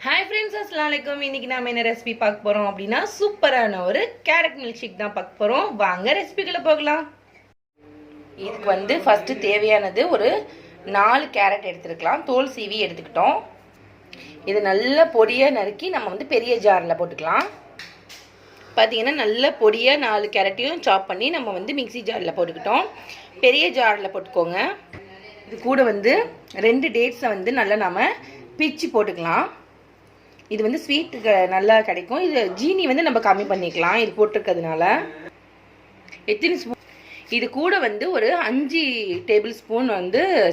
Hi friends, அஸ்ஸலாமு அலைக்கும். இன்னைக்கு நாம என்ன ரெசிபி பார்க்க போறோம் அப்படின்னா சூப்பரான ஒரு கேரட் மில்க் ஷேக் தான் பார்க்க போறோம். வாங்க ரெசிபிக்குள்ள போகலாம். இதுக்கு ஃபர்ஸ்ட் தேவையானது ஒரு 4 கேரட் எடுத்துக்கலாம். தோல் சீவி எடுத்துக்கிட்டோம். இது நல்ல பொடியா நறுக்கி நம்ம பெரிய ஜார்ல போட்டுக்கலாம். பார்த்தீங்கன்னா நல்ல பொடியா 4 கேரட்டையும் சாப் பண்ணி நம்ம மிக்ஸி ஜார்ல போட்டுக்கிட்டோம். பெரிய ஜார்ல போட்டுக்கோங்க. இது கூட 2 டேட்ஸை நல்லா நம்ம பிச்சு போட்டுக்கலாம். இது ஸ்வீட்டுக்கு நல்லா கிடைக்கும். இது ஜீனி நம்ம கம்மி பண்ணிக்கலாம் இது போட்டிருக்கிறதுனால. எத்தனை ஸ்பூன்? இது கூட ஒரு 5 டேபிள் ஸ்பூன்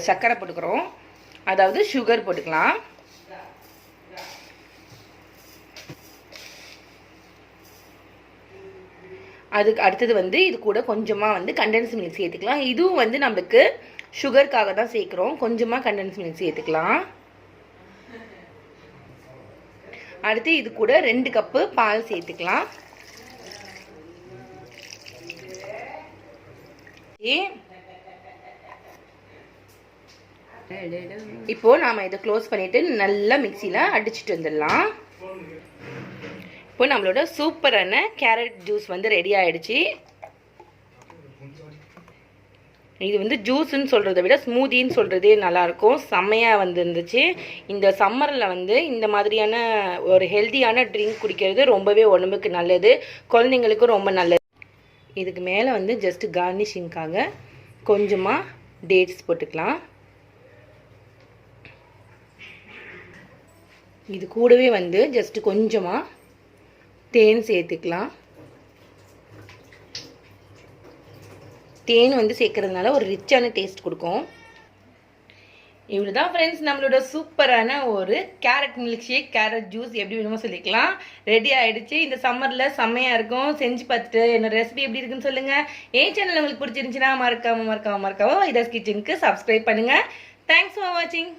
சர்க்கரை போட்டுக்கிறோம், அதாவது சுகர் போட்டுக்கலாம். அதுக்கு அடுத்தது இது கூட கொஞ்சமாக கண்டென்ஸ் மில்க் சேர்த்துக்கலாம். இதுவும் நம்மளுக்கு சுகருக்காக தான் சேர்க்குறோம். கொஞ்சமாக கண்டென்ஸ் மில்க் சேர்த்துக்கலாம். அடுத்து இது கூட 2 கப்பு பால் சேர்த்துக்கலாம். இப்போ நாம இதை க்ளோஸ் பண்ணிட்டு நல்லா மிக்சியில அடிச்சுட்டு வந்துடலாம். இப்போ நம்மளோட சூப்பரான கேரட் ஜூஸ் ரெடி ஆயிடுச்சு. இது ஜூஸ்ன்னு சொல்கிறத விட ஸ்மூதின்னு சொல்கிறதே நல்லாயிருக்கும். செம்மையாக இருந்துச்சு. இந்த சம்மரில் இந்த மாதிரியான ஒரு ஹெல்த்தியான ட்ரிங்க் குடிக்கிறது ரொம்பவே உடம்புக்கு நல்லது, குழந்தைங்களுக்கும் ரொம்ப நல்லது. இதுக்கு மேலே ஜஸ்ட் கார்னிஷிங்காக கொஞ்சமாக டேட்ஸ் போட்டுக்கலாம். இது கூடவே ஜஸ்ட் கொஞ்சமாக தேன் சேர்த்துக்கலாம். தேன் சேர்க்கறதுனால ஒரு ரிச்சான டேஸ்ட் கொடுக்கும். இவ்வளோதான் ஃப்ரெண்ட்ஸ், நம்மளோட சூப்பரான ஒரு carrot milk shake, carrot juice எப்படி வேணுமோ சொல்லிக்கலாம், ரெடி ஆயிடுச்சு. இந்த சம்மரில் செம்மையாக இருக்கும். செஞ்சு பார்த்துட்டு என்னோட ரெசிபி எப்படி இருக்குன்னு சொல்லுங்கள். என் சேனல் உங்களுக்கு பிடிச்சிருந்துச்சுன்னா மறக்காம இதஸ் கிச்சனுக்கு சப்ஸ்கிரைப் பண்ணுங்கள். தேங்க்ஸ் ஃபார் வாட்சிங்.